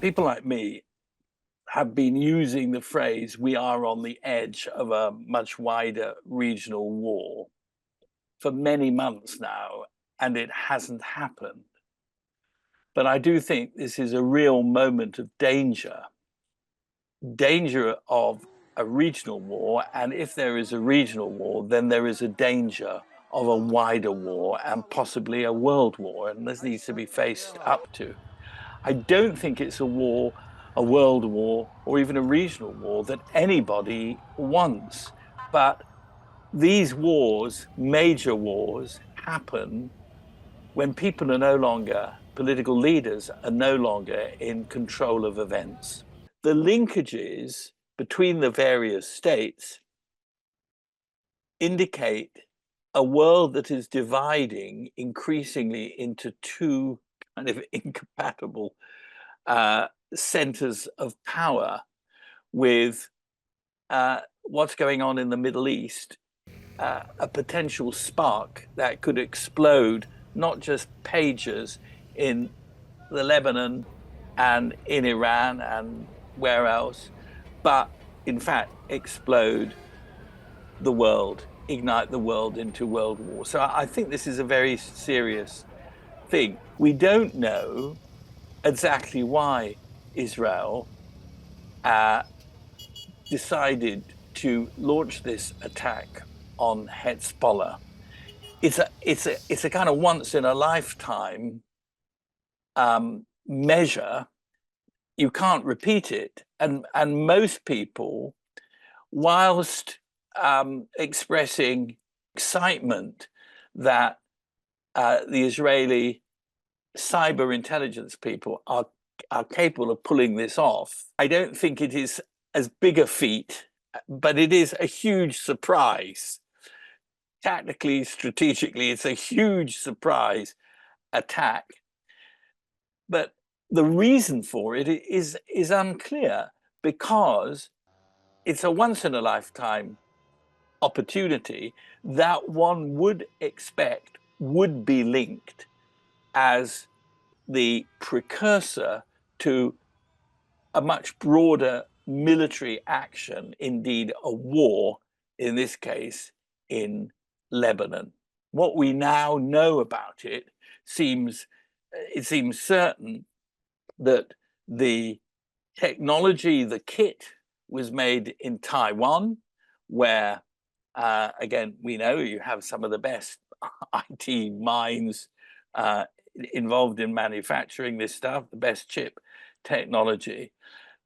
people like me have been using the phrase, we are on the edge of a much wider regional war for many months now, and it hasn't happened. But I do think this is a real moment of danger of a regional war. And if there is a regional war, then there is a danger of a wider war and possibly a world war. And this needs to be faced up to. I don't think it's a war, a world war, or even a regional war that anybody wants. But these wars, major wars, happen when people are no longer, political leaders are no longer in control of events. The linkages between the various states indicate a world that is dividing increasingly into two kind of incompatible centers of power, with what's going on in the Middle East, a potential spark that could explode not just pages in the Lebanon and in Iran and where else, but in fact explode the world, ignite the world into world war. So I think this is a very serious thing. We don't know exactly why Israel decided to launch this attack on Hezbollah. It's a kind of once in a lifetime measure. You can't repeat it, and most people, whilst expressing excitement that the Israeli cyber intelligence people are capable of pulling this off, I don't think it is as big a feat, but it is a huge surprise. Tactically, strategically, it's a huge surprise attack. But the reason for it is unclear, because it's a once in a lifetime opportunity that one would expect would be linked as the precursor to a much broader military action, indeed a war, in this case, in Lebanon. What we now know about it seems certain that the technology, the kit, was made in Taiwan, where, again, we know you have some of the best IT minds involved in manufacturing this stuff, the best chip technology,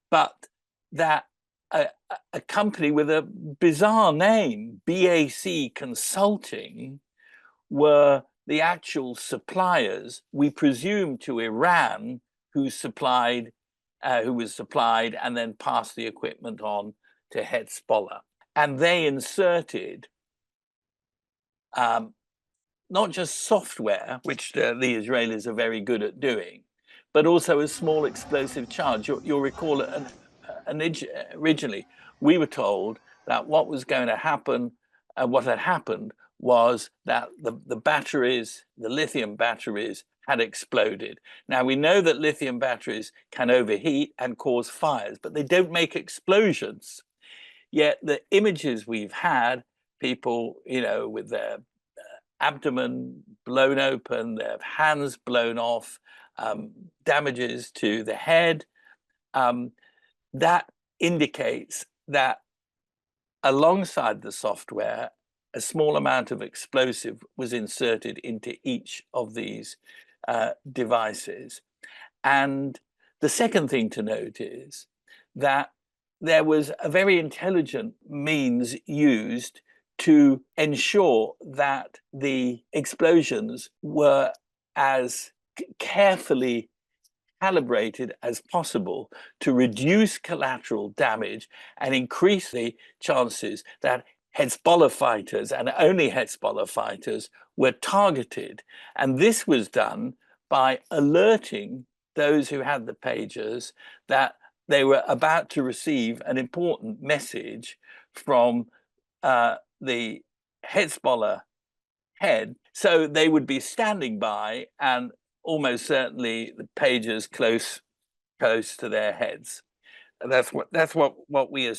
but that a company with a bizarre name, BAC Consulting, were the actual suppliers, we presume, to Iran, who was supplied and then passed the equipment on to Hezbollah. And they inserted not just software, which the Israelis are very good at doing, but also a small explosive charge. You'll recall originally we were told that what was going to happen, what had happened, was that the batteries, the lithium batteries, had exploded. Now we know that lithium batteries can overheat and cause fires, but they don't make explosions. Yet the images we've had, people, with their abdomen blown open, their hands blown off, damages to the head, that indicates that alongside the software, a small amount of explosive was inserted into each of these devices. And the second thing to note is that there was a very intelligent means used to ensure that the explosions were as carefully calibrated as possible to reduce collateral damage and increase the chances that Hezbollah fighters, and only Hezbollah fighters, were targeted. And this was done by alerting those who had the pagers that they were about to receive an important message from the Hezbollah head. So they would be standing by, and almost certainly the pagers close close to their heads. And that's what we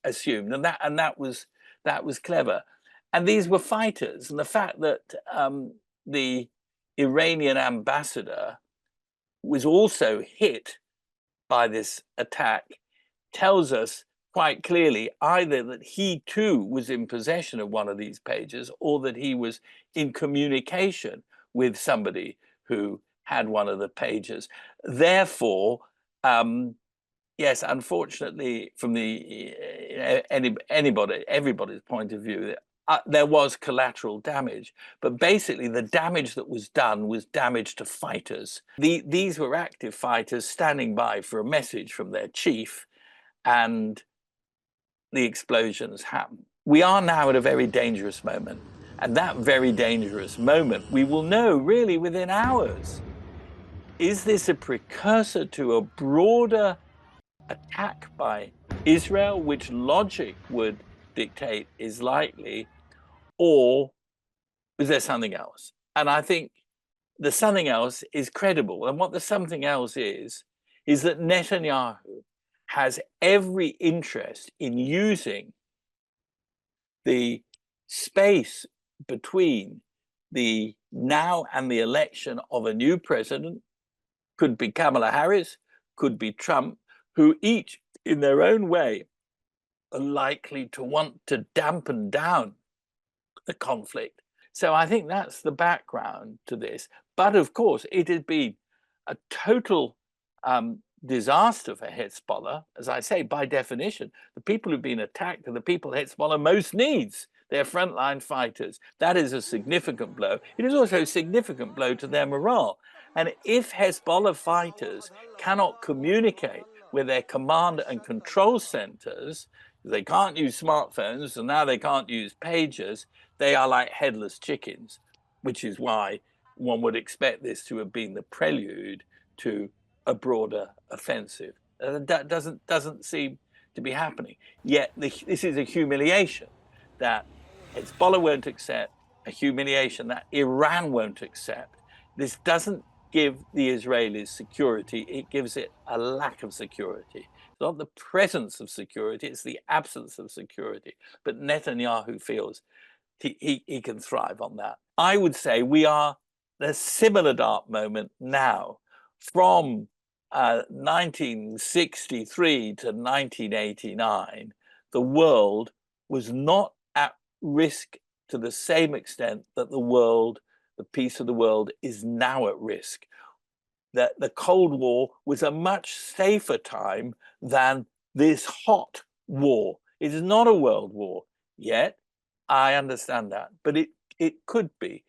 assumed, and that was clever. And these were fighters, and the fact that the Iranian ambassador was also hit by this attack tells us quite clearly either that he too was in possession of one of these pages, or that he was in communication with somebody who had one of the pages. Therefore, yes, unfortunately, from the everybody's point of view, there was collateral damage, but basically the damage that was done was damage to fighters. These were active fighters standing by for a message from their chief, and the explosions happened. We are now at a very dangerous moment, and that very dangerous moment we will know really within hours. Is this a precursor to a broader attack by Israel, which logic would dictate is likely, or is there something else? And I think the something else is credible. And what the something else is that Netanyahu has every interest in using the space between the now and the election of a new president. Could be Kamala Harris, could be Trump, who each in their own way are likely to want to dampen down the conflict. So I think that's the background to this. But of course, it had been a total disaster for Hezbollah. As I say, by definition, the people who've been attacked are the people Hezbollah most needs. They're frontline fighters. That is a significant blow. It is also a significant blow to their morale. And if Hezbollah fighters cannot communicate with their command and control centers, they can't use smartphones, and now they can't use pagers, they are like headless chickens, which is why one would expect this to have been the prelude to a broader offensive. That doesn't seem to be happening. Yet this is a humiliation that Hezbollah won't accept, a humiliation that Iran won't accept. This doesn't give the Israelis security, it gives it a lack of security. It's not the presence of security, it's the absence of security. But Netanyahu feels he can thrive on that. I would say we are at a similar dark moment now. From 1963 to 1989, the world was not at risk to the same extent that the peace of the world is now at risk. That the Cold War was a much safer time than this hot war. It is not a world war yet. I understand that, but it could be.